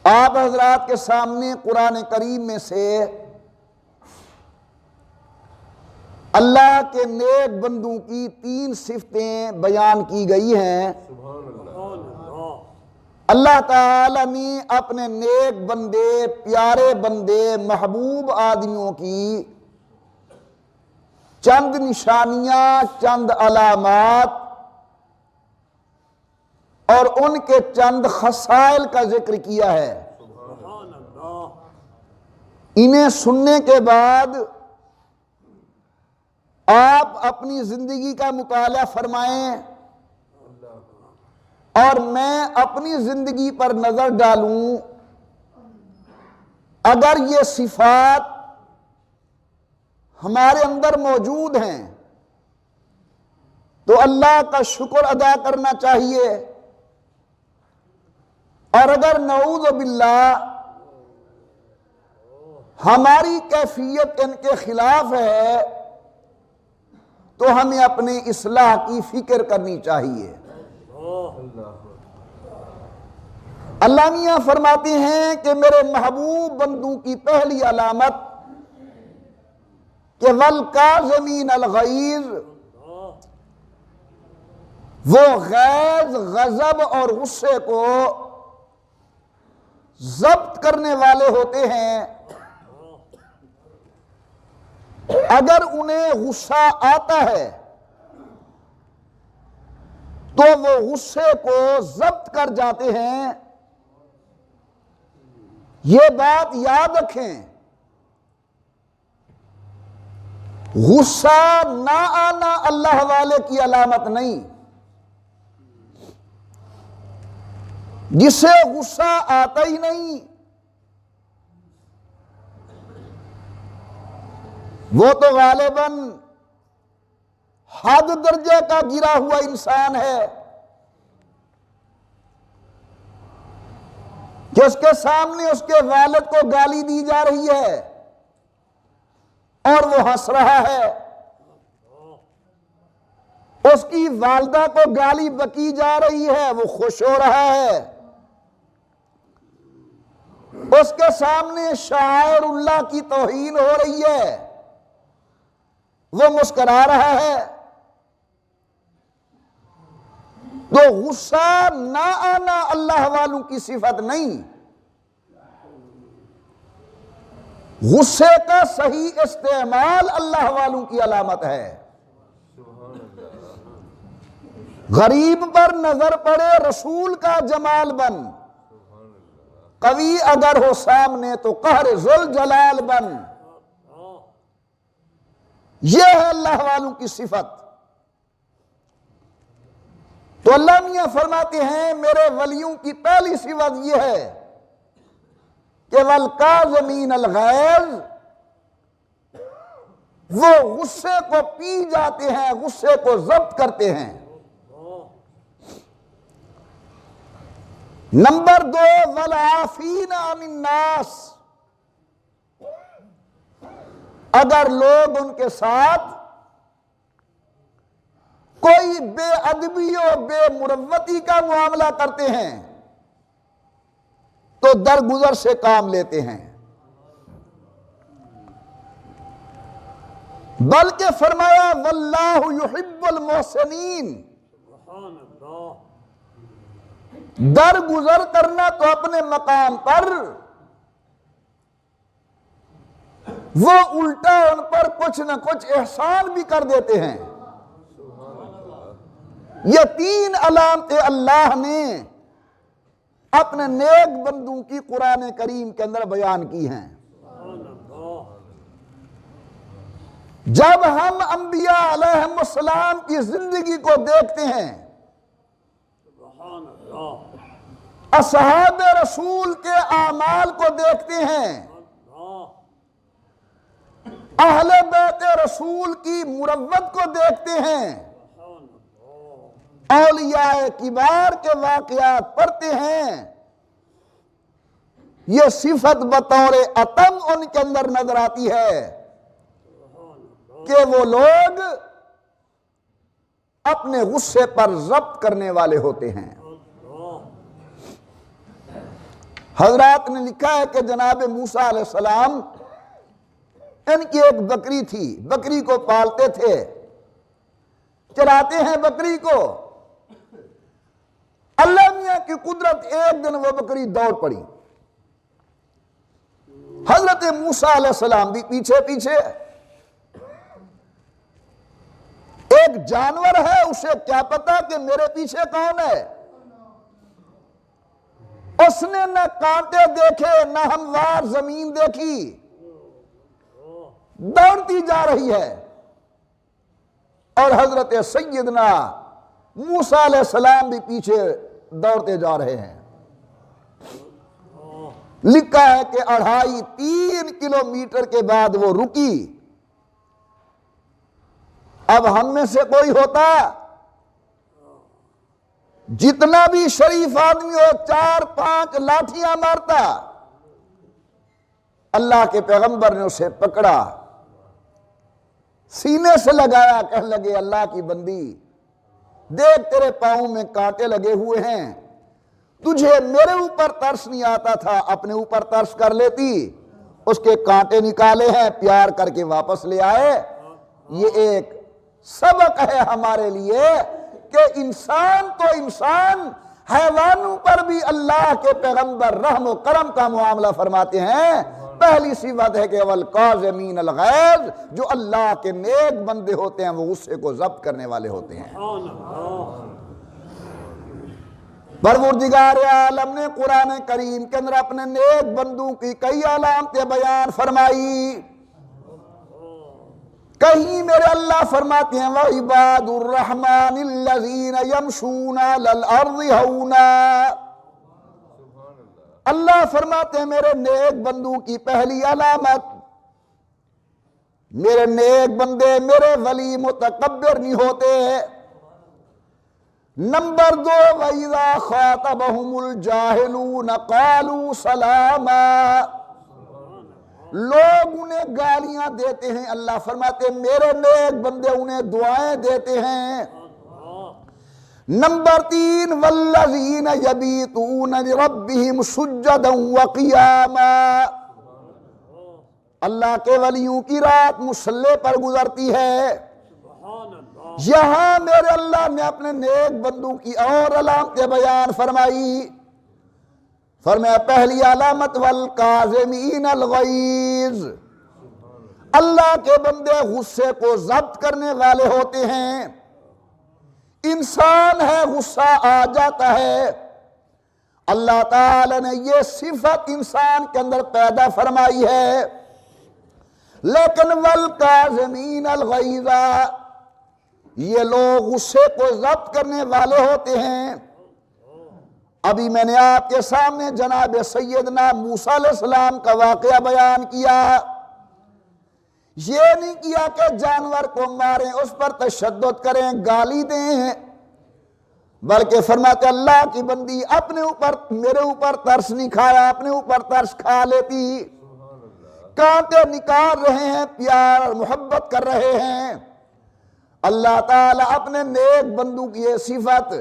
آپ حضرات کے سامنے قرآن کریم میں سے اللہ کے نیک بندوں کی 3 صفتیں بیان کی گئی ہیں۔ اللہ تعالی نے اپنے نیک بندے، پیارے بندے، محبوب آدمیوں کی چند نشانیاں، چند علامات اور ان کے چند خصائل کا ذکر کیا ہے۔ انہیں سننے کے بعد آپ اپنی زندگی کا مطالعہ فرمائیں اور میں اپنی زندگی پر نظر ڈالوں، اگر یہ صفات ہمارے اندر موجود ہیں تو اللہ کا شکر ادا کرنا چاہیے، اور اگر نعوذ باللہ ہماری کیفیت ان کے خلاف ہے تو ہمیں اپنے اصلاح کی فکر کرنی چاہیے۔ اللہ میاں فرماتے ہیں کہ میرے محبوب بندوں کی پہلی علامت کہ وَالْكَاظِمِينَ الْغَيْظَ، وہ غیظ، غضب اور غصے کو ضبط کرنے والے ہوتے ہیں۔ اگر انہیں غصہ آتا ہے تو وہ غصے کو ضبط کر جاتے ہیں۔ یہ بات یاد رکھیں، غصہ نہ آنا اللہ والے کی علامت نہیں۔ جسے غصہ آتا ہی نہیں وہ تو غالباً حد درجے کا گرا ہوا انسان ہے کہ اس کے سامنے اس کے والد کو گالی دی جا رہی ہے اور وہ ہنس رہا ہے، اس کی والدہ کو گالی بکی جا رہی ہے، وہ خوش ہو رہا ہے، اس کے سامنے شعائر اللہ کی توہین ہو رہی ہے، وہ مسکرا رہا ہے۔ تو غصہ نہ آنا اللہ والوں کی صفت نہیں، غصے کا صحیح استعمال اللہ والوں کی علامت ہے۔ غریب پر نظر پڑے رسول کا جمال بن، قوی اگر ہو سامنے تو قہر ذوالجلال بن، یہ ہے اللہ والوں کی صفت۔ تو اللہ میاں فرماتے ہیں میرے ولیوں کی پہلی صفت یہ ہے کہ وَالْكَاظِمِينَ الْغَيْظَ، وہ غصے کو پی جاتے ہیں، غصے کو ضبط کرتے ہیں۔ نمبر 2 وَالْعَافِينَ عَنِ النَّاسِ، اگر لوگ ان کے ساتھ کوئی بے ادبی اور بے مروتی کا معاملہ کرتے ہیں تو درگزر سے کام لیتے ہیں، بلکہ فرمایا واللہ یحب المحسنین، درگزر کرنا تو اپنے مقام پر، وہ الٹا ان پر کچھ نہ کچھ احسان بھی کر دیتے ہیں۔ یہ 3 علامتیں اللہ نے اپنے نیک بندوں کی قرآن کریم کے اندر بیان کی ہیں۔ جب ہم انبیاء علیہم السلام کی زندگی کو دیکھتے ہیں، اصحاب رسول کے اعمال کو دیکھتے ہیں، اہل بیت رسول کی مروت کو دیکھتے ہیں، اولیاء کبار کے واقعات پڑھتے ہیں، یہ صفت بطور عتم ان کے اندر نظر آتی ہے کہ وہ لوگ اپنے غصے پر ضبط کرنے والے ہوتے ہیں۔ حضرات نے لکھا ہے کہ جناب موسیٰ علیہ السلام ان کی ایک بکری تھی، بکری کو پالتے تھے، چراتے ہیں بکری کو۔ اللہ میاں کی قدرت، ایک دن وہ بکری دوڑ پڑی، حضرت موسیٰ علیہ السلام بھی پیچھے پیچھے۔ ایک جانور ہے، اسے کیا پتا کہ میرے پیچھے کون ہے؟ اس نے نہ کانٹے دیکھے نہ ہموار زمین دیکھی، دوڑتی جا رہی ہے، اور حضرت سیدنا موسیٰ علیہ السلام بھی پیچھے دوڑتے جا رہے ہیں۔ لکھا ہے کہ 2.5-3 کلومیٹر کے بعد وہ رکی۔ اب ہم میں سے کوئی ہوتا جتنا بھی شریف آدمی ہو 4-5 لاٹھیاں مارتا۔ اللہ کے پیغمبر نے اسے پکڑا، سینے سے لگایا، کہنے لگے اللہ کی بندی دیکھ تیرے پاؤں میں کانٹے لگے ہوئے ہیں، تجھے میرے اوپر ترس نہیں آتا تھا، اپنے اوپر ترس کر لیتی۔ اس کے کانٹے نکالے ہیں، پیار کر کے واپس لے آئے۔ یہ ایک سبق ہے ہمارے لیے کہ انسان تو انسان، حیوانوں پر بھی اللہ کے پیغمبر رحم و کرم کا معاملہ فرماتے ہیں۔ پہلی صفت ہے کہ والکاظمین الغیظ، جو اللہ کے نیک بندے ہوتے ہیں وہ غصے کو ضبط کرنے والے ہوتے ہیں۔ پروردگار عالم نے قرآن کریم کے اندر اپنے نیک بندوں کی کئی علامتیں بیان فرمائی۔ کہیں میرے اللہ فرماتے ہیں وَعِبَادُ الرَّحْمَنِ الَّذِينَ يَمْشُونَ عَلَى الْأَرْضِ هَوْنًا۔ اللہ فرماتے ہیں میرے نیک بندوں کی پہلی علامت، میرے نیک بندے، میرے ولی متکبر نہیں ہوتے۔ نمبر 2 وَإِذَا خَاطَبَهُمُ الْجَاهِلُونَ قَالُوا سَلَامًا۔ لوگ انہیں گالیاں دیتے ہیں، اللہ فرماتے ہیں میرے نیک بندے انہیں دعائیں دیتے ہیں۔ نمبر 3 وَالَّذِينَ يَبِيتُونَ لِرَبِّهِمْ سُجَّدًا وَقِيَامًا۔ اللہ کے ولیوں کی رات مصلی پر گزرتی ہے۔ یہاں میرے اللہ نے اپنے نیک بندوں کی اور علامتیں بیان فرمائی۔ فرمایا پہلی علامت والکاظمین الغیظ، اللہ کے بندے غصے کو ضبط کرنے والے ہوتے ہیں۔ انسان ہے، غصہ آ جاتا ہے، اللہ تعالی نے یہ صفت انسان کے اندر پیدا فرمائی ہے۔ لیکن والکاظمین الغیظ، یہ لوگ غصے کو ضبط کرنے والے ہوتے ہیں۔ ابھی میں نے آپ کے سامنے جناب سیدنا موسیٰ علیہ السلام کا واقعہ بیان کیا۔ یہ نہیں کیا کہ جانور کو ماریں، اس پر تشدد کریں، گالی دیں، بلکہ فرماتے اللہ کی بندی اپنے اوپر، میرے اوپر ترس نہیں کھایا، اپنے اوپر ترس کھا لیتی، کانٹے نکال رہے ہیں، پیار اور محبت کر رہے ہیں۔ اللہ تعالیٰ اپنے نیک بندوں کی یہ صفت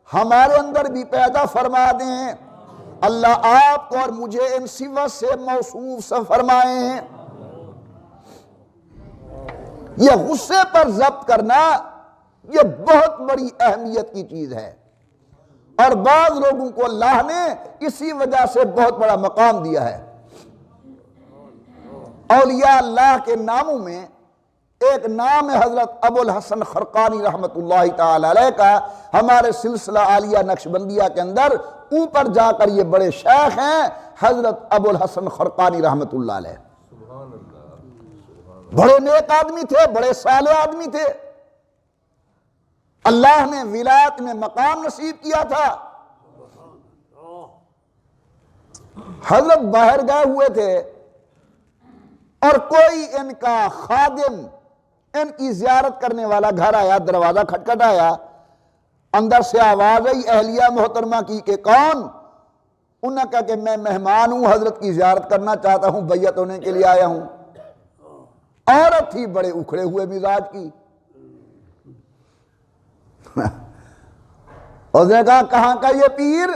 ہمارے اندر بھی پیدا فرما دیں۔ اللہ آپ کو اور مجھے ان صفت سے موصوف سے فرمائیں۔ یہ غصے پر ضبط کرنا یہ بہت بڑی اہمیت کی چیز ہے، اور بعض لوگوں کو اللہ نے اسی وجہ سے بہت بڑا مقام دیا ہے۔ اولیاء اللہ کے ناموں میں ایک نام ہے حضرت ابو الحسن خرقانی رحمت اللہ تعالی علیہ کا۔ ہمارے سلسلہ عالیہ نقشبندیہ کے اندر اوپر جا کر یہ بڑے شیخ ہیں حضرت ابو الحسن خرقانی رحمت اللہ علیہ۔ بڑے نیک آدمی تھے، بڑے صالح آدمی تھے، اللہ نے ولایت میں مقام نصیب کیا تھا۔ حضرت باہر گئے ہوئے تھے اور کوئی ان کا خادم، ان کی زیارت کرنے والا گھر آیا، دروازہ کھٹکھٹایا، اندر سے آواز آئی اہلیہ محترمہ کی کہ کون؟ انہوں نے کہا کہ میں مہمان ہوں، حضرت کی زیارت کرنا چاہتا ہوں، بیعت ہونے کے لیے آیا ہوں۔ عورت تھی بڑے اکھڑے ہوئے مزاج کی۔ اس نے کہا کہاں کا یہ پیر؟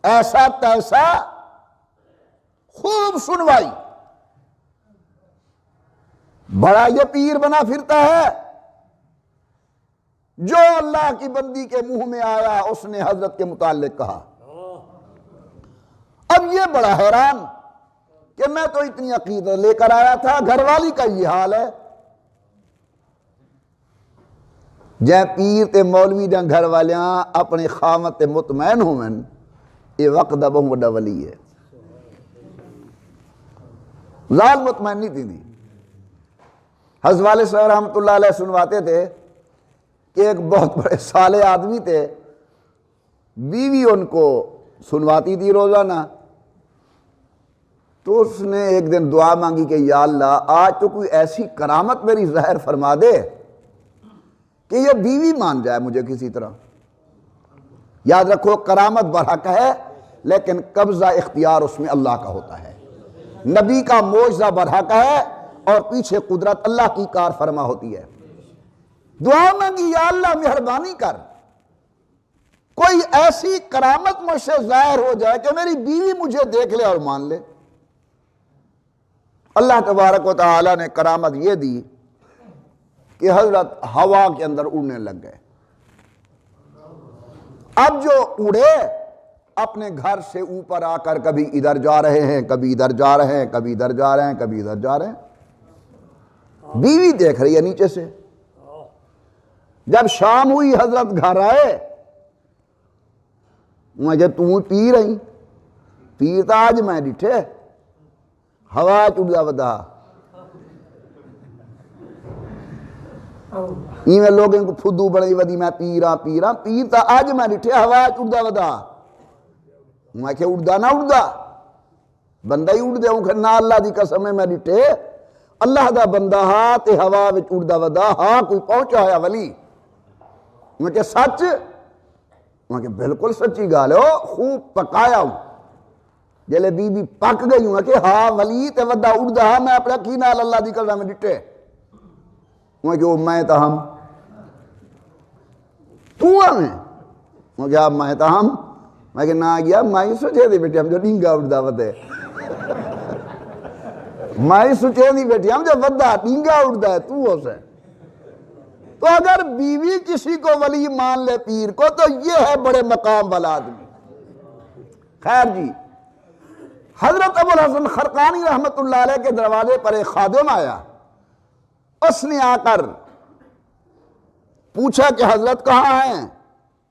ایسا تیسا خوب سنوائی. بڑا یہ پیر بنا پھرتا ہے. جو اللہ کی بندی کے منہ میں آیا اس نے حضرت کے متعلق کہا. اب یہ بڑا حیران کہ میں تو اتنی عقیدت لے کر آیا تھا، گھر والی کا یہ حال ہے. جے پیر تے مولوی دے گھر والیاں اپنے خامت تے مطمئن ہومن، یہ وقت دا بہت بڑا ولی ہے. زال مطمئن نہیں تھی. حضرت والد صاحب رحمۃ اللہ علیہ سنواتے تھے کہ ایک بہت بڑے صالح آدمی تھے، بیوی ان کو سنواتی تھی روزانہ. تو اس نے ایک دن دعا مانگی کہ یا اللہ آج تو کوئی ایسی کرامت میری ظاہر فرما دے کہ یہ بیوی مان جائے مجھے کسی طرح. یاد رکھو کرامت برحق ہے لیکن قبضہ اختیار اس میں اللہ کا ہوتا ہے. نبی کا معجزہ برحق ہے اور پیچھے قدرت اللہ کی کار فرما ہوتی ہے. دعا مانگی یا اللہ مہربانی کر کوئی ایسی کرامت مجھ سے ظاہر ہو جائے کہ میری بیوی مجھے دیکھ لے اور مان لے. اللہ تبارک و تعالی نے کرامت یہ دی کہ حضرت ہوا کے اندر اڑنے لگ گئے. اب جو اڑے اپنے گھر سے اوپر آ کر کبھی ادھر جا رہے ہیں، کبھی ادھر جا رہے ہیں، کبھی ادھر جا رہے ہیں، کبھی ادھر جا رہے ہیں. بیوی دیکھ رہی ہے نیچے سے. جب شام ہوئی حضرت گھر آئے، مجھے تم پی رہی پیر تا آج میں ڈٹھے ہوا چڑا ودا ایویں لوگوں کو پھدو بڑی ودی میں پیراں پیر تا آج میں ڈٹھے ہوا چڑا ودا. میں کہ اڑدا نہ اڑدا بندہ ہی اڑ دے ہوں کہ نہ اللہ دی قسم میں ڈٹھے اللہ دا بندہ ہاں تے ہوا وچ اڑدا ودا ہاں کوئی پہنچا ہے ولی. میں کہ سچ؟ میں کہ بالکل سچی گال ہو خوب پکایا ہوں. جلے بی بی پک گئی ہوں کہ ہاں ولی تے ودا اڑدا ہاں میں اپنا کی نال اللہ دی قسم میں ڈٹھے. میں کہ میں تا ہم تو ہمیں میں کہ میں تا ہم میں کہ نہ گیا میں ہی سوچے دی بیٹی ہم جو ڈینگا اڑدا ودے میں ہی سوچے دی بیٹی ہم جو ودا ڈینگا اڑدا ہے تو ہو سے. تو اگر بیوی کسی کو ولی مان لے پیر کو تو یہ ہے بڑے مقام والا آدمی. خیر جی، حضرت ابو الحسن خرقانی رحمت اللہ علیہ کے دروازے پر ایک خادم آیا. اس نے آ کر پوچھا کہ حضرت کہاں ہیں.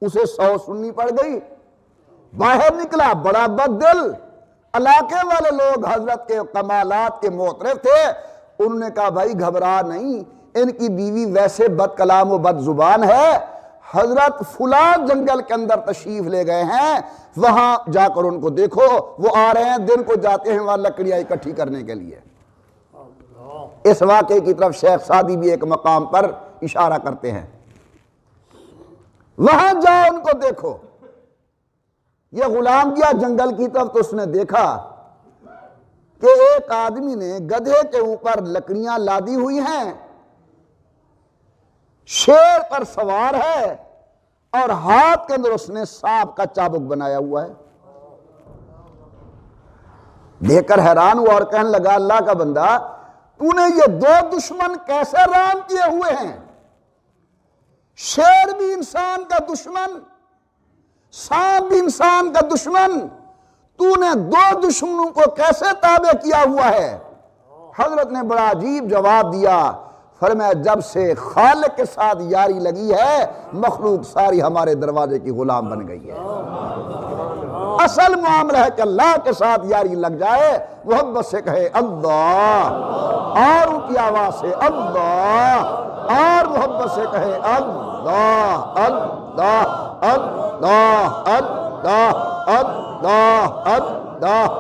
اسے 100 سننی پڑ گئی. باہر نکلا بڑا بد دل. علاقے والے لوگ حضرت کے کمالات کے معترف تھے. انہوں نے کہا بھائی گھبرا نہیں، ان کی بیوی ویسے بد کلام و بد زبان ہے. حضرت فلاں جنگل کے اندر تشریف لے گئے ہیں، وہاں جا کر ان کو دیکھو. وہ آ رہے ہیں، دن کو جاتے ہیں وہاں لکڑیاں اکٹھی کرنے کے لیے. اس واقعے کی طرف شیخ سعدی بھی ایک مقام پر اشارہ کرتے ہیں. وہاں جاؤ ان کو دیکھو. یہ غلام گیا جنگل کی طرف تو اس نے دیکھا کہ ایک آدمی نے گدھے کے اوپر لکڑیاں لادی ہوئی ہیں، شیر پر سوار ہے اور ہاتھ کے اندر اس نے سانپ کا چابک بنایا ہوا ہے. دیکھ کر حیران ہوا اور کہنے لگا اللہ کا بندہ تو نے یہ 2 دشمن کیسے رام کیے ہوئے ہیں؟ شیر بھی انسان کا دشمن، سانپ بھی انسان کا دشمن، تو نے 2 دشمنوں کو کیسے تابع کیا ہوا ہے؟ حضرت نے بڑا عجیب جواب دیا. فرمایا جب سے خالق کے ساتھ یاری لگی ہے مخلوق ساری ہمارے دروازے کی غلام بن گئی ہے. اصل معاملہ ہے کہ اللہ کے ساتھ یاری لگ جائے، محبت سے کہے اللہ اور ان کی آواز سے اللہ، اور محبت سے کہے اللہ اللہ اللہ اللہ اللہ اللہ اللہ اللہ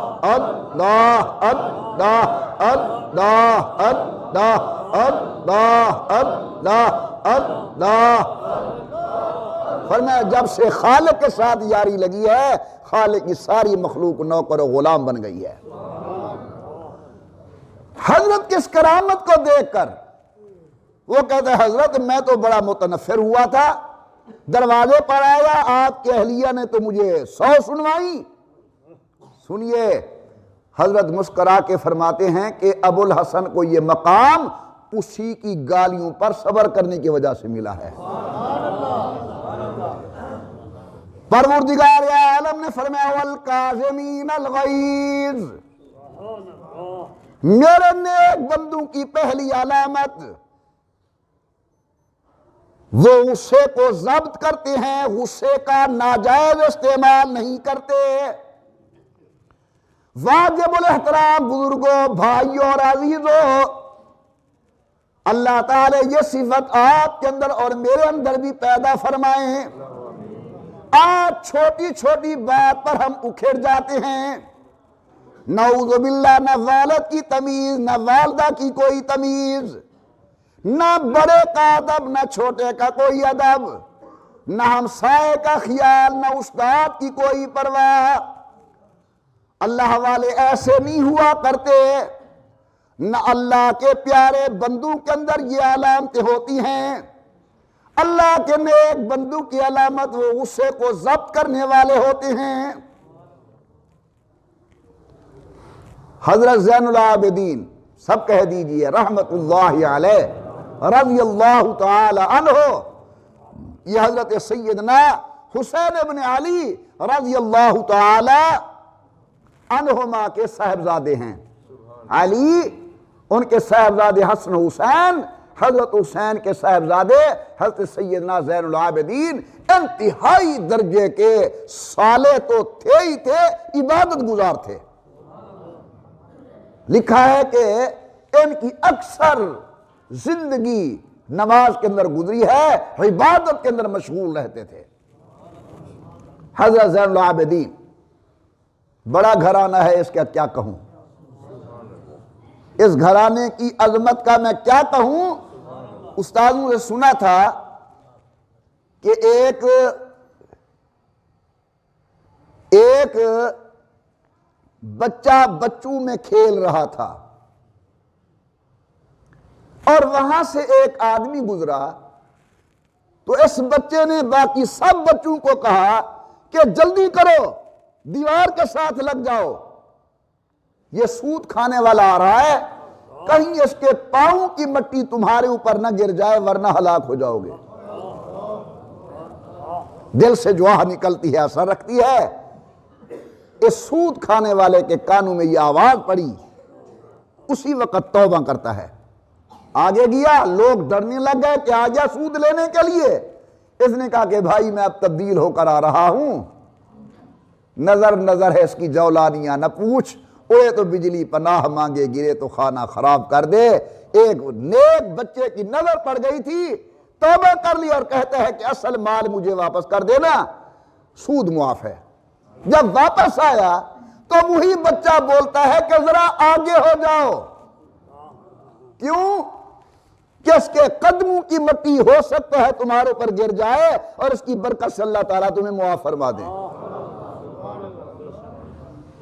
اللہ اللہ اللہ اللہ اللہ. فرمایا جب سے خالق کے ساتھ یاری لگی ہے خالق کی ساری مخلوق نوکر و غلام بن گئی ہے. حضرت کس کرامت کو دیکھ کر وہ کہتا ہے حضرت میں تو بڑا متنفر ہوا تھا، دروازے پر آیا آپ کے اہلیہ نے تو مجھے 100 سنوائی، سنیے، حضرت مسکرا کے فرماتے ہیں کہ ابو الحسن کو یہ مقام اسی کی گالیوں پر صبر کرنے کی وجہ سے ملا ہے۔ پروردگار عالم نے فرمایا والکاظمین الغیظ، میرے نیک بندوں کی پہلی علامت وہ غصے کو ضبط کرتے ہیں، غصے کا ناجائز استعمال نہیں کرتے۔ واجب الاحترام بزرگوں، بھائیوں اور عزیزوں، اللہ تعالی یہ صفت آپ کے اندر اور میرے اندر بھی پیدا فرمائیں۔ آج چھوٹی چھوٹی بات پر ہم اکھڑ جاتے ہیں، نعوذ باللہ، نہ والد کی تمیز، نہ والدہ کی کوئی تمیز، نہ بڑے کا ادب، نہ چھوٹے کا کوئی ادب، نہ ہمسائے کا خیال، نہ استاد کی کوئی پرواہ۔ اللہ والے ایسے نہیں ہوا کرتے، نہ اللہ کے پیارے بندوں کے اندر یہ علامتیں ہوتی ہیں۔ اللہ کے نیک بندوں کی علامت وہ غصے کو ضبط کرنے والے ہوتے ہیں۔ حضرت زین العابدین، سب کہہ دیجئے رحمت اللہ علیہ، رضی اللہ تعالی عنہ، یہ حضرت سیدنا حسین ابن علی رضی اللہ تعالی عنہما کے صاحبزادے ہیں۔ علی، ان کے صاحبزادے حسن حسین، حضرت حسین کے صاحبزادے حضرت سیدنا زین العابدین انتہائی درجے کے صالح تو تھے ہی تھے، عبادت گزار تھے۔ لکھا ہے کہ ان کی اکثر زندگی نماز کے اندر گزری ہے، عبادت کے اندر مشغول رہتے تھے۔ حضرت زین العابدین بڑا گھرانہ ہے، اس کا کیا کہوں، اس گھرانے کی عظمت کا میں کیا کہوں۔ استادوں سے سنا تھا کہ ایک بچہ بچوں میں کھیل رہا تھا اور وہاں سے ایک آدمی گزرا، تو اس بچے نے باقی سب بچوں کو کہا کہ جلدی کرو، دیوار کے ساتھ لگ جاؤ، یہ سود کھانے والا آ رہا ہے، کہیں اس کے پاؤں کی مٹی تمہارے اوپر نہ گر جائے ورنہ ہلاک ہو جاؤ گے۔ دل سے جو آہ نکلتی ہے اثر رکھتی ہے۔ اس سود کھانے والے کے کانوں میں یہ آواز پڑی، اسی وقت توبہ کرتا ہے۔ آگے گیا، لوگ ڈرنے لگ گئے کہ آ گیا سود لینے کے لیے۔ اس نے کہا کہ بھائی میں اب تبدیل ہو کر آ رہا ہوں، نظر ہے اس کی جولانیاں نہ پوچھ، اڑے تو بجلی پناہ مانگے، گرے تو خانہ خراب کر دے۔ ایک نیک بچے کی نظر پڑ گئی تھی، توبہ کر لی اور کہتا ہے کہ اصل مال مجھے واپس کر دینا، سود معاف ہے۔ جب واپس آیا تو وہی بچہ بولتا ہے کہ ذرا آگے ہو جاؤ۔ کیوں؟ کہ اس کے قدموں کی مٹی ہو سکتا ہے تمہارے پر گر جائے اور اس کی برکت سے اللہ تعالیٰ تمہیں معاف فرما دے۔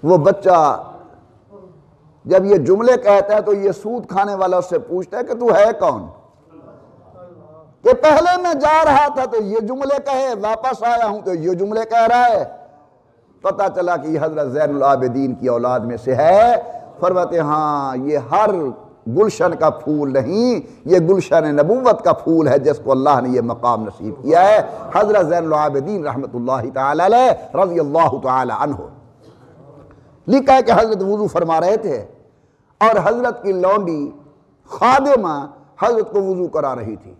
وہ بچہ جب یہ جملے کہتا ہے تو یہ سود کھانے والا اس سے پوچھتا ہے کہ تو ہے کون؟ کہ پہلے میں جا رہا تھا تو یہ جملے کہے، واپس آیا ہوں تو یہ جملے کہہ رہا ہے۔ پتہ چلا کہ یہ حضرت زین العابدین کی اولاد میں سے ہے۔ فرماتے ہاں یہ ہر گلشن کا پھول نہیں، یہ گلشن نبوت کا پھول ہے جس کو اللہ نے یہ مقام نصیب کیا ہے۔ حضرت زین العابدین رحمت اللہ تعالی علیہ رضی اللہ تعالی عنہ، لکھا ہے کہ حضرت وضو فرما رہے تھے اور حضرت کی لونڈی خادمہ حضرت کو وضو کرا رہی تھی۔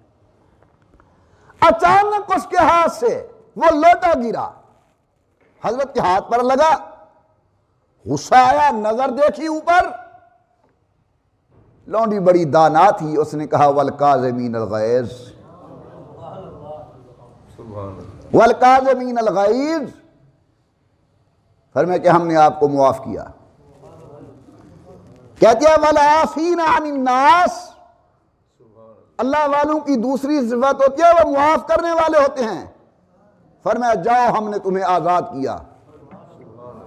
اچانک اس کے ہاتھ سے وہ لوٹا گرا، حضرت کے ہاتھ پر لگا، غصہ آیا، نظر دیکھی اوپر، لونڈی بڑی دانا تھی، اس نے کہا والکاظمین الغیظ، والکاظمین الغیظ، فرمایا کہ ہم نے آپ کو معاف کیا۔ کہتے ہیں والعافین عن الناس، اللہ والوں کی دوسری صفت ہوتی ہے وہ معاف کرنے والے ہوتے ہیں۔ فرمایا جاؤ ہم نے تمہیں آزاد کیا۔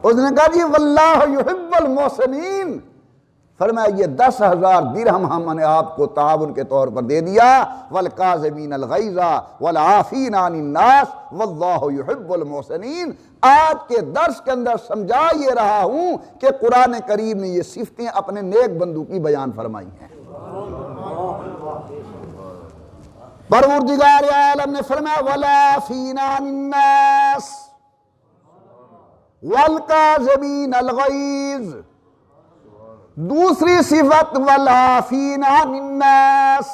اس نے کہا جی واللہ یحب المحسنین، فرمایا یہ 10,000 درہم ہم نے آپ کو تعاون کے طور پر دے دیا، والکاظمین الغیظ والعافین عن الناس واللہ یحب المحسنین۔ آج کے درس کے اندر سمجھا یہ رہا ہوں کہ قرآن کریم نے یہ صفتیں اپنے نیک بندوں کی بیان فرمائی ہیں۔ پروردگار عالم نے فرمایا والعافین عن الناس والکاظمین الغیظ۔ دوسری صفت والعافین عن الناس،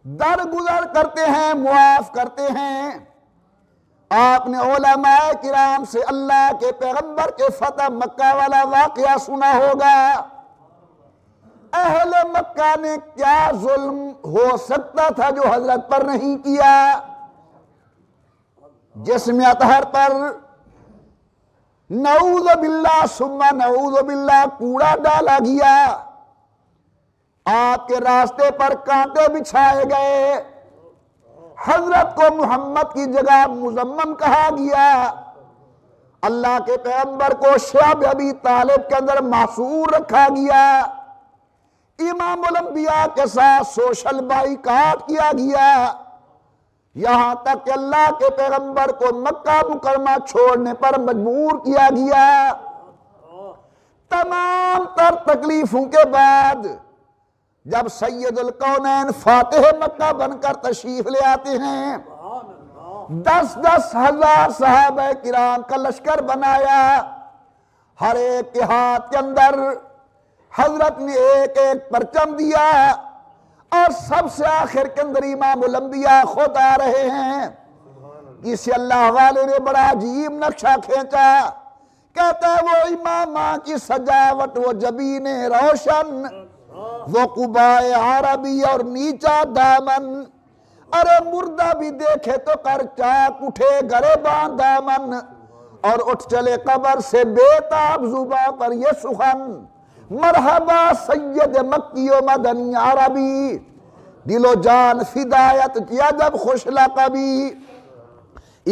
درگزر کرتے ہیں، معاف کرتے ہیں۔ آپ نے علماء کرام سے اللہ کے پیغمبر کے فتح مکہ والا واقعہ سنا ہوگا۔ اہل مکہ نے کیا ظلم ہو سکتا تھا جو حضرت پر نہیں کیا؟ جسم اطہر پر نعوذ باللہ ثم نعوذ باللہ کوڑا ڈالا گیا، آپ کے راستے پر کانٹے بچھائے گئے، حضرت کو محمد کی جگہ مزمم کہا گیا، اللہ کے پیغمبر کو شعب ابی طالب کے اندر محصور رکھا گیا، امام الانبیاء کے ساتھ سوشل بائیکاٹ کیا گیا، یہاں تک کہ اللہ کے پیغمبر کو مکہ مکرمہ چھوڑنے پر مجبور کیا گیا۔ تمام تر تکلیفوں کے بعد جب سید الکونین فاتح مکہ بن کر تشریف لے آتے ہیں، 10,000 صحابہ کرام کا لشکر بنایا، ہر ایک کے ہاتھ کے اندر حضرت نے ایک ایک پرچم دیا، اور سب سے آخر کے اندر امام الانبیاء خود آ رہے ہیں۔ کسی اللہ والے نے بڑا عجیب نقشہ کھینچا، کہتا ہے وہ امامہ کی سجاوٹ، وہ جبین روشن، وہ قبائے عربی اور نیچا دامن، ارے مردہ بھی دیکھے تو کر چاک اٹھے گریباں دامن، اور اٹھ چلے قبر سے بےتاب زباں پر یہ سخن، مرحبا سید مکی و مدنی عربی، دل و جان فدایت کیا جب خوش لقبی۔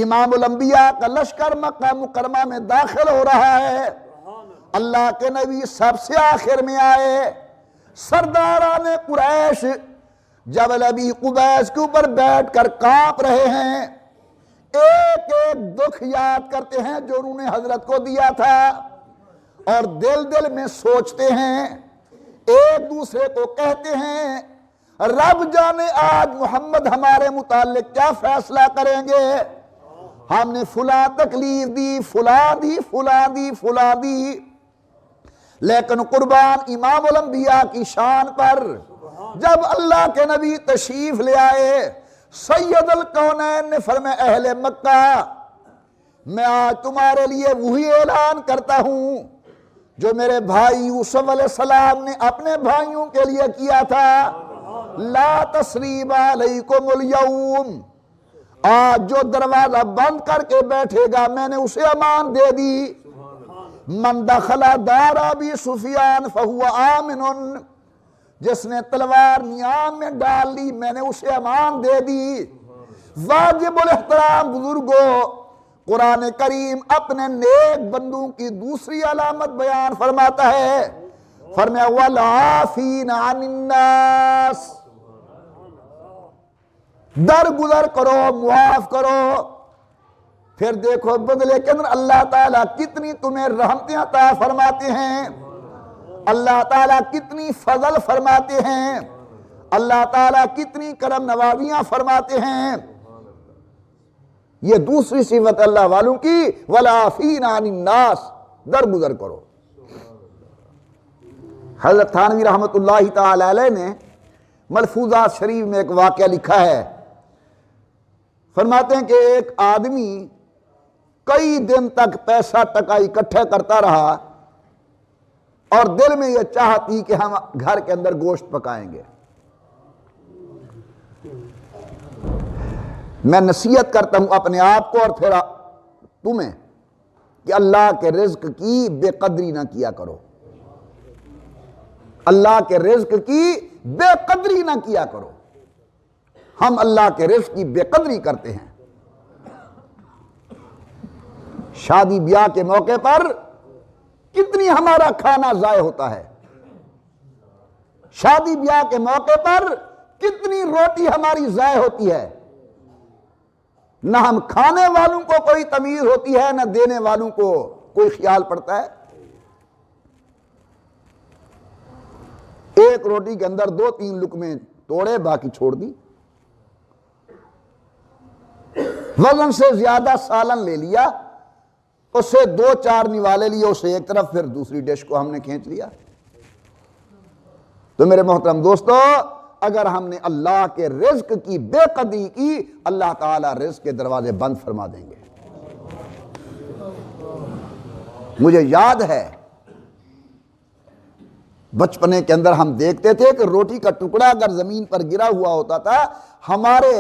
امام الانبیاء کا لشکر مکہ مکرمہ میں داخل ہو رہا ہے، اللہ کے نبی سب سے آخر میں آئے، سرداران قریش جبل ابی قبیس کے اوپر بیٹھ کر کانپ رہے ہیں، ایک ایک دکھ یاد کرتے ہیں جو انہوں نے حضرت کو دیا تھا، اور دل دل میں سوچتے ہیں، ایک دوسرے کو کہتے ہیں رب جانے آج محمد ہمارے متعلق کیا فیصلہ کریں گے، ہم نے فلاں تکلیف دی، فلاں دی، فلاں دی، فلاں دی، لیکن قربان امام الانبیاء کی شان پر جب اللہ کے نبی تشریف لے آئے، سید الکونین نے فرمایا اہل مکہ، میں آج تمہارے لیے وہی اعلان کرتا ہوں جو میرے بھائی یوسف علیہ السلام نے اپنے بھائیوں کے لیے کیا تھا، لا تثریب علیکم اليوم، آج جو دروازہ بند کر کے بیٹھے گا میں نے اسے امان دے دی، من دخل دار ابی سفیان فہو آمن، جس نے تلوار نیام میں ڈال لی میں نے اسے امان دے دی۔ واجب الاحترام بزرگوں، قرآن کریم اپنے نیک بندوں کی دوسری علامت بیان فرماتا ہے، فرمایا والعافین عن الناس، درگزر کرو، معاف کرو۔ پھر دیکھو بدلے کے اندر اللہ تعالیٰ کتنی تمہیں رحمتیں عطا فرماتے ہیں، اللہ تعالیٰ کتنی فضل فرماتے ہیں، اللہ تعالیٰ کتنی کرم نوازیاں فرماتے ہیں۔ یہ دوسری صفت اللہ والوں کی، والعافین عن الناس، درگزر کرو۔ حضرت تھانوی رحمت اللہ تعالی علیہ نے ملفوظات شریف میں ایک واقعہ لکھا ہے، فرماتے ہیں کہ ایک آدمی کئی دن تک پیسہ ٹکا اکٹھے کرتا رہا اور دل میں یہ چاہتی کہ ہم گھر کے اندر گوشت پکائیں گے۔ میں نصیحت کرتا ہوں اپنے آپ کو اور پھر تمہیں کہ اللہ کے رزق کی بے قدری نہ کیا کرو، اللہ کے رزق کی بے قدری نہ کیا کرو۔ ہم اللہ کے رزق کی بے قدری کرتے ہیں، شادی بیاہ کے موقع پر کتنی ہمارا کھانا ضائع ہوتا ہے، شادی بیاہ کے موقع پر کتنی روٹی ہماری ضائع ہوتی ہے، نہ ہم کھانے والوں کو کوئی تمیز ہوتی ہے، نہ دینے والوں کو کوئی خیال پڑتا ہے۔ ایک روٹی کے اندر 2-3 لقمے توڑے، باقی چھوڑ دی۔ وزن سے زیادہ سالن لے لیا، اس سے 2-4 نوالے لیے، اسے ایک طرف، پھر دوسری ڈش کو ہم نے کھینچ لیا۔ تو میرے محترم دوستو، اگر ہم نے اللہ کے رزق کی بے قدری کی، اللہ تعالیٰ رزق کے دروازے بند فرما دیں گے۔ مجھے یاد ہے بچپنے کے اندر ہم دیکھتے تھے کہ روٹی کا ٹکڑا اگر زمین پر گرا ہوا ہوتا تھا، ہمارے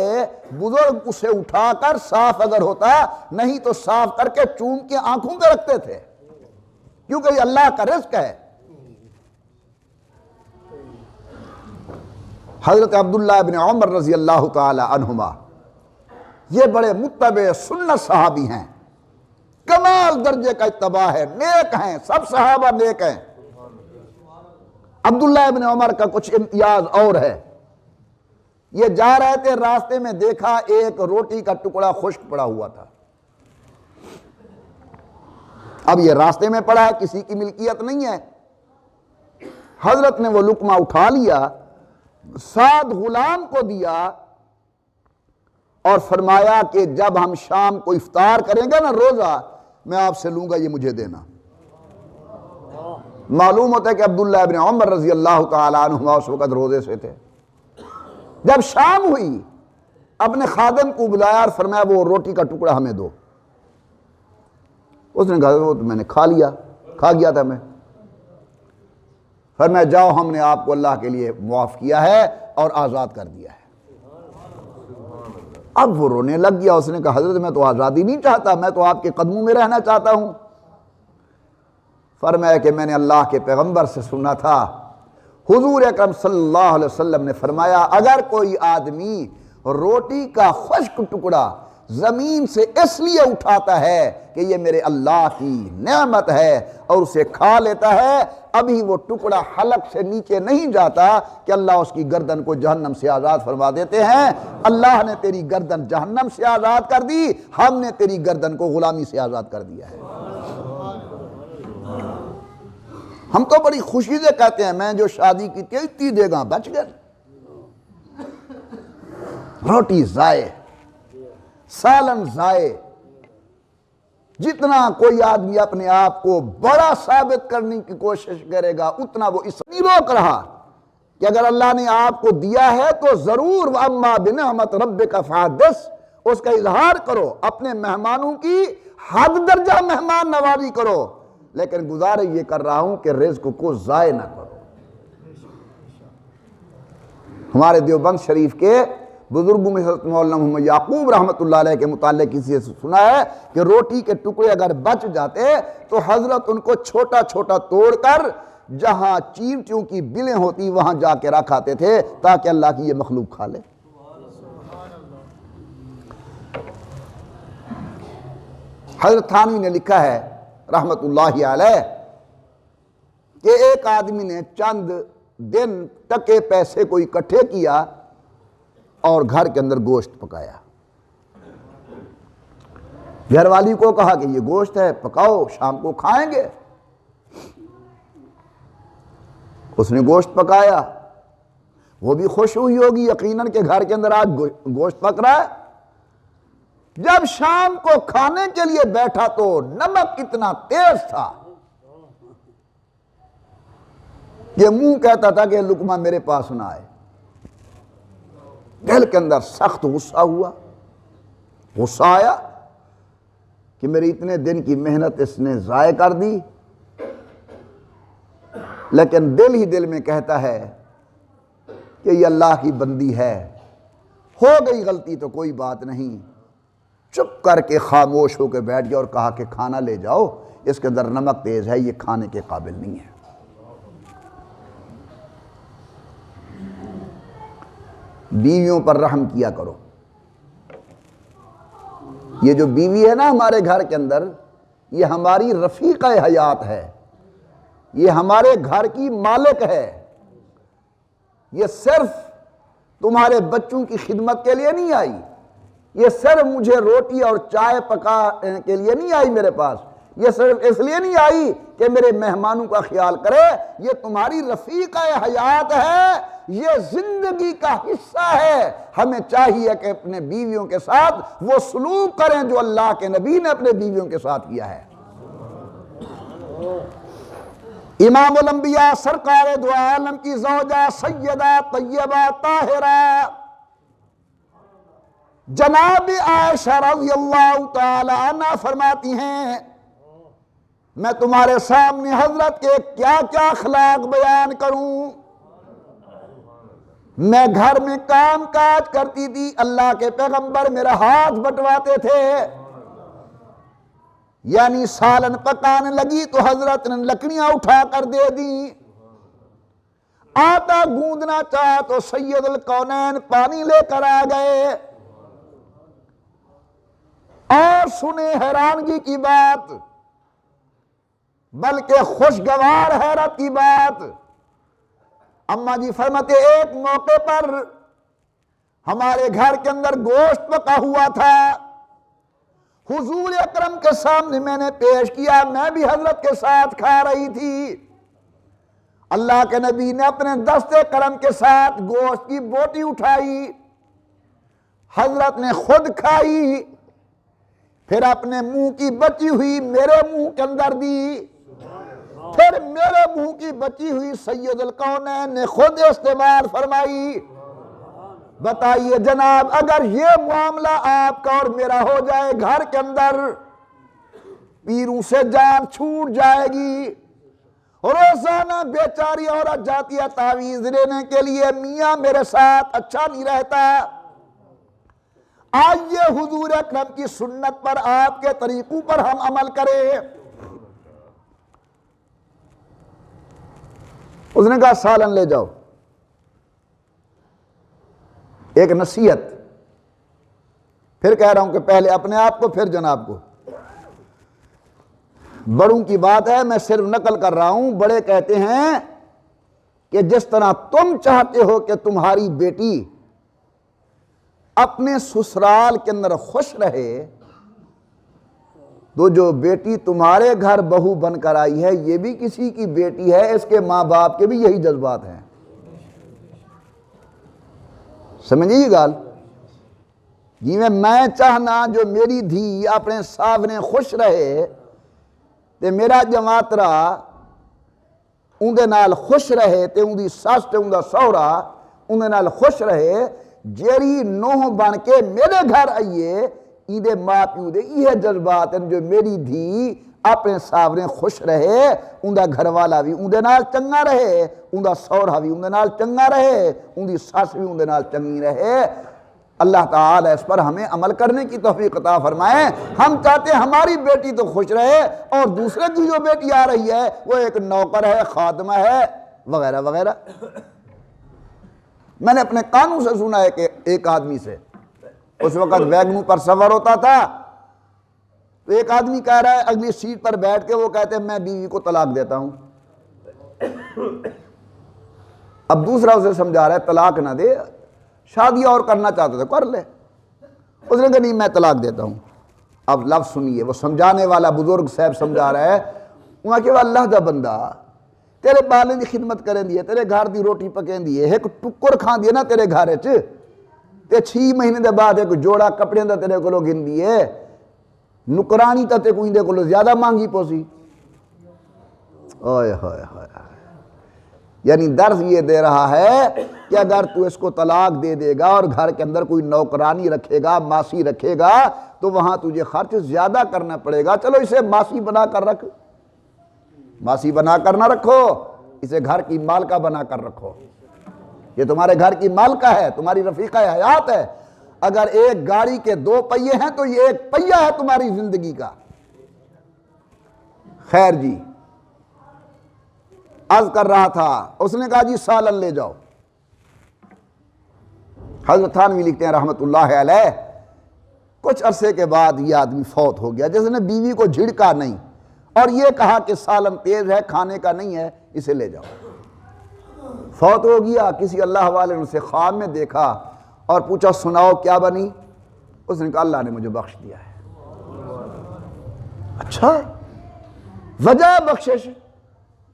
بزرگ اسے اٹھا کر صاف اگر ہوتا، نہیں تو صاف کر کے چوم کے آنکھوں پہ رکھتے تھے، کیونکہ یہ اللہ کا رزق ہے۔ حضرت عبداللہ بن عمر رضی اللہ تعالی عنہما، یہ بڑے متبع سنت صحابی ہیں، کمال درجے کا اتباع ہے، نیک ہیں، سب صحابہ نیک ہیں۔ عبداللہ ابن عمر کا کچھ امتیاز اور ہے۔ یہ جا رہے تھے، راستے میں دیکھا ایک روٹی کا ٹکڑا خشک پڑا ہوا تھا۔ اب یہ راستے میں پڑا ہے، کسی کی ملکیت نہیں ہے۔ حضرت نے وہ لقمہ اٹھا لیا، 7 غلام کو دیا اور فرمایا کہ جب ہم شام کو افطار کریں گے نا، روزہ، میں آپ سے لوں گا، یہ مجھے دینا۔ معلوم ہوتا ہے کہ عبداللہ ابن عمر رضی اللہ تعالیٰ عنہما اس وقت روزے سے تھے۔ جب شام ہوئی، اپنے خادم کو بلایا اور فرمایا وہ روٹی کا ٹکڑا ہمیں دو۔ اس نے کہا وہ تو میں نے کھا گیا تھا میں۔ فرمایا جاؤ، ہم نے آپ کو اللہ کے لیے معاف کیا ہے اور آزاد کر دیا ہے۔ اب وہ رونے لگ گیا، اس نے کہا حضرت میں تو آزادی نہیں چاہتا، میں تو آپ کے قدموں میں رہنا چاہتا ہوں۔ فرمایا کہ میں نے اللہ کے پیغمبر سے سنا تھا، حضور اکرم صلی اللہ علیہ وسلم نے فرمایا اگر کوئی آدمی روٹی کا خشک ٹکڑا زمین سے اس لیے اٹھاتا ہے کہ یہ میرے اللہ کی نعمت ہے اور اسے کھا لیتا ہے، ابھی وہ ٹکڑا حلق سے نیچے نہیں جاتا کہ اللہ اس کی گردن کو جہنم سے آزاد فرما دیتے ہیں۔ اللہ نے تیری گردن جہنم سے آزاد کر دی، ہم نے تیری گردن کو غلامی سے آزاد کر دیا ہے۔ ہم تو بڑی خوشی سے کہتے ہیں میں جو شادی کی تھی 30 دیگاں بچ گئے، روٹی ضائع، سالن ضائع۔ جتنا کوئی آدمی اپنے آپ کو بڑا ثابت کرنے کی کوشش کرے گا، اتنا وہ اس نہیں روک رہا کہ اگر اللہ نے آپ کو دیا ہے تو ضرور وَأَمَّا بِنِعْمَةِ رَبِّكَ فَحَدِّثْ، اس کا اظہار کرو، اپنے مہمانوں کی حد درجہ مہمان نوازی کرو، لیکن گزارش یہ کر رہا ہوں کہ رزق کو ضائع نہ کرو۔ ہمارے دیوبند شریف کے بزرگوں میں حضرت مولانا محمد یعقوب رحمۃ اللہ علیہ کے متعلق کسی سے سنا ہے کہ روٹی کے ٹکڑے اگر بچ جاتے تو حضرت ان کو چھوٹا چھوٹا توڑ کر جہاں چیونٹیوں کی بلیں ہوتی وہاں جا کے رکھاتے تھے تاکہ اللہ کی یہ مخلوق کھا لے۔ حضرت تھانوی نے لکھا ہے رحمت اللہ علیہ کہ ایک آدمی نے چند دن ٹکے پیسے کو اکٹھے کیا اور گھر کے اندر گوشت پکایا۔ گھر والی کو کہا کہ یہ گوشت ہے، پکاؤ، شام کو کھائیں گے۔ اس نے گوشت پکایا، وہ بھی خوش ہوئی ہوگی یقیناً کہ گھر کے اندر آج گوشت پک رہا ہے۔ جب شام کو کھانے کے لیے بیٹھا تو نمک اتنا تیز تھا کہ منہ کہتا تھا کہ لقمہ میرے پاس نہ آئے۔ دل کے اندر سخت غصہ ہوا، غصہ آیا کہ میری اتنے دن کی محنت اس نے ضائع کر دی، لیکن دل ہی دل میں کہتا ہے کہ یہ اللہ کی بندی ہے، ہو گئی غلطی تو کوئی بات نہیں۔ چپ کر کے خاموش ہو کے بیٹھ گیا اور کہا کہ کھانا لے جاؤ، اس کے اندر نمک تیز ہے، یہ کھانے کے قابل نہیں ہے۔ بیویوں پر رحم کیا کرو۔ یہ جو بیوی ہے نا ہمارے گھر کے اندر، یہ ہماری رفیقہ حیات ہے، یہ ہمارے گھر کی مالک ہے۔ یہ صرف تمہارے بچوں کی خدمت کے لیے نہیں آئی، یہ صرف مجھے روٹی اور چائے پکانے کے لیے نہیں آئی میرے پاس، یہ صرف اس لیے نہیں آئی کہ میرے مہمانوں کا خیال کرے، یہ تمہاری رفیقہ حیات ہے، یہ زندگی کا حصہ ہے۔ ہمیں چاہیے کہ اپنے بیویوں کے ساتھ وہ سلوک کریں جو اللہ کے نبی نے اپنے بیویوں کے ساتھ کیا ہے۔ امام الانبیاء سرکار دو عالم کی زوجہ سیدہ طیبہ طاہرہ جناب عائشہ رضی اللہ تعالی عنہ فرماتی ہیں، میں تمہارے سامنے حضرت کے کیا کیا اخلاق بیان کروں۔ میں گھر میں کام کاج کرتی تھی، اللہ کے پیغمبر میرا ہاتھ بٹواتے تھے، یعنی سالن پکانے لگی تو حضرت نے لکڑیاں اٹھا کر دے دی، آٹا گوندنا چاہا تو سید الکونین پانی لے کر آ گئے۔ اور سنے حیرانگی کی بات، بلکہ خوشگوار حیرت کی بات، اماں جی فرماتے ایک موقع پر ہمارے گھر کے اندر گوشت پکا ہوا تھا، حضور اکرم کے سامنے میں نے پیش کیا، میں بھی حضرت کے ساتھ کھا رہی تھی۔ اللہ کے نبی نے اپنے دست کرم کے ساتھ گوشت کی بوٹی اٹھائی، حضرت نے خود کھائی، پھر اپنے منہ کی بچی ہوئی میرے منہ کے اندر دی، پھر میرے منہ کی بچی ہوئی سید الکونین نے خود استعمال فرمائی۔ بتائیے جناب، اگر یہ معاملہ آپ کا اور میرا ہو جائے گھر کے اندر، پیروں سے جان چھوٹ جائے گی۔ روزانہ بیچاری عورت جاتی ہے تعویذ لینے کے لیے، میاں میرے ساتھ اچھا نہیں رہتا، آئیے حضور اکرم کی سنت پر، آپ کے طریقوں پر ہم عمل کریں۔ اس نے کہا سالن لے جاؤ۔ ایک نصیحت، پھر کہہ رہا ہوں کہ پہلے اپنے آپ کو پھر جناب کو، بڑوں کی بات ہے، میں صرف نقل کر رہا ہوں۔ بڑے کہتے ہیں کہ جس طرح تم چاہتے ہو کہ تمہاری بیٹی اپنے سسرال کے اندر خوش رہے، تو جو بیٹی تمہارے گھر بہو بن کر آئی ہے یہ بھی کسی کی بیٹی ہے، اس کے ماں باپ کے بھی یہی جذبات ہیں۔ سمجھے یہ گال؟ جی میں چاہنا جو میری دھی اپنے ساونے خوش رہے تے میرا جماعترا اندے نال خوش رہے تے اندی ساس تے اندہ سہرا اندے نال خوش رہے، جیری نوح بن کے میرے گھر آئیے، ایدے ماں پیو دے یہ جذبات ہیں جو میری دھی اپنے ساونے خوش رہے، اندہ گھر والا بھی اندے نال چنگا رہے، اندہ سہرا بھی اندے نال چنگا رہے، اندی ساس بھی اندے نال چنگی رہے۔ اللہ تعالیٰ اس پر ہمیں عمل کرنے کی توفیق عطا فرمائے۔ ہم چاہتے ہیں ہماری بیٹی تو خوش رہے اور دوسرے کی جو بیٹی آ رہی ہے وہ ایک نوکر ہے، خادمہ ہے، وغیرہ وغیرہ۔ میں نے اپنے کانوں سے سنا ہے کہ ایک آدمی سے، اس وقت ویگنوں پر سفر ہوتا تھا، تو ایک آدمی کہہ رہا ہے اگلی سیٹ پر بیٹھ کے وہ کہتے ہیں میں بیوی کو طلاق دیتا ہوں۔ اب دوسرا اسے سمجھا رہا ہے طلاق نہ دے، شادی اور کرنا چاہتا تھا کر لے۔ اس نے کہا نہیں میں طلاق دیتا ہوں۔ اب لفظ سنیے، وہ سمجھانے والا بزرگ صاحب سمجھا رہا ہے، وہاں کہ اللہ دا بندہ تیرے بالیں دی خدمت کریں دیئے، تیرے گھر دی روٹی پکیں دیئے، ایک ٹکر کھان دیئے نا تیرے گھر تے 6 مہینے دے بعد ایک جوڑا کپڑے دا تیرے کو لوگ گن دیئے، نکرانی تا تے کوئی دے کو لوگ زیادہ مانگی پوسی۔ اوئے ہوئے ہوئے، یعنی درس یہ دے رہا ہے کہ اگر تو اس کو طلاق دے دے گا اور گھر کے اندر کوئی نوکرانی رکھے گا، ماسی رکھے گا، تو وہاں تجھے خرچ زیادہ کرنا پڑے گا۔ چلو اسے ماسی بنا کر رکھ، ماسی بنا کر نہ رکھو، اسے گھر کی مالکہ بنا کر رکھو، یہ تمہارے گھر کی مالکہ ہے، تمہاری رفیقہ حیات ہے۔ اگر ایک گاڑی کے 2 پہیے ہیں تو یہ ایک پہیہ ہے تمہاری زندگی کا۔ خیر جی، عرض کر رہا تھا، اس نے کہا جی سالن لے جاؤ۔ حضرت تھانوی لکھتے ہیں رحمت اللہ علیہ، کچھ عرصے کے بعد یہ آدمی فوت ہو گیا، جس نے بیوی کو جھڑکا نہیں اور یہ کہا کہ سالن تیز ہے، کھانے کا نہیں ہے، اسے لے جاؤ۔ فوت ہو گیا، کسی اللہ والے نے اسے خواب میں دیکھا اور پوچھا سناؤ کیا بنی؟ اس نے کہا اللہ نے مجھے بخش دیا ہے۔ اچھا، وجہ بخشش؟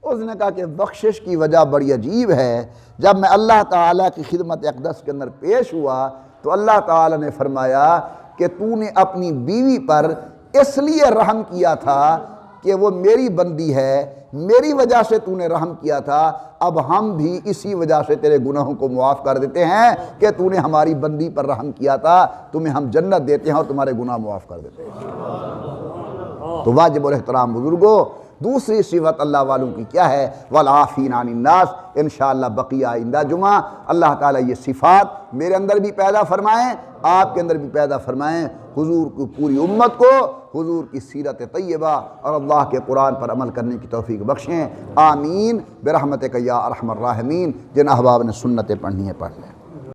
اس نے کہا کہ بخشش کی وجہ بڑی عجیب ہے۔ جب میں اللہ تعالیٰ کی خدمت اقدس کے اندر پیش ہوا تو اللہ تعالیٰ نے فرمایا کہ تو نے اپنی بیوی پر اس لیے رحم کیا تھا کہ وہ میری بندی ہے، میری وجہ سے تو نے رحم کیا تھا، اب ہم بھی اسی وجہ سے تیرے گناہوں کو معاف کر دیتے ہیں کہ تو نے ہماری بندی پر رحم کیا تھا، تمہیں ہم جنت دیتے ہیں اور تمہارے گناہ معاف کر دیتے ہیں۔ تو واجب الاحترام بزرگوں، دوسری صفت اللہ والوں کی کیا ہے؟ والعافین عن الناس۔ انشاءاللہ بقیہ آئندہ جمعہ اللہ تعالیٰ یہ صفات میرے اندر بھی پیدا فرمائیں، آپ کے اندر بھی پیدا فرمائیں، حضور کی پوری امت کو حضور کی سیرت طیبہ اور اللہ کے قرآن پر عمل کرنے کی توفیق بخشیں۔ آمین برحمتک یا ارحم الراحمین۔ جن احباب نے سنتیں پڑھنی ہے پڑھ لیں۔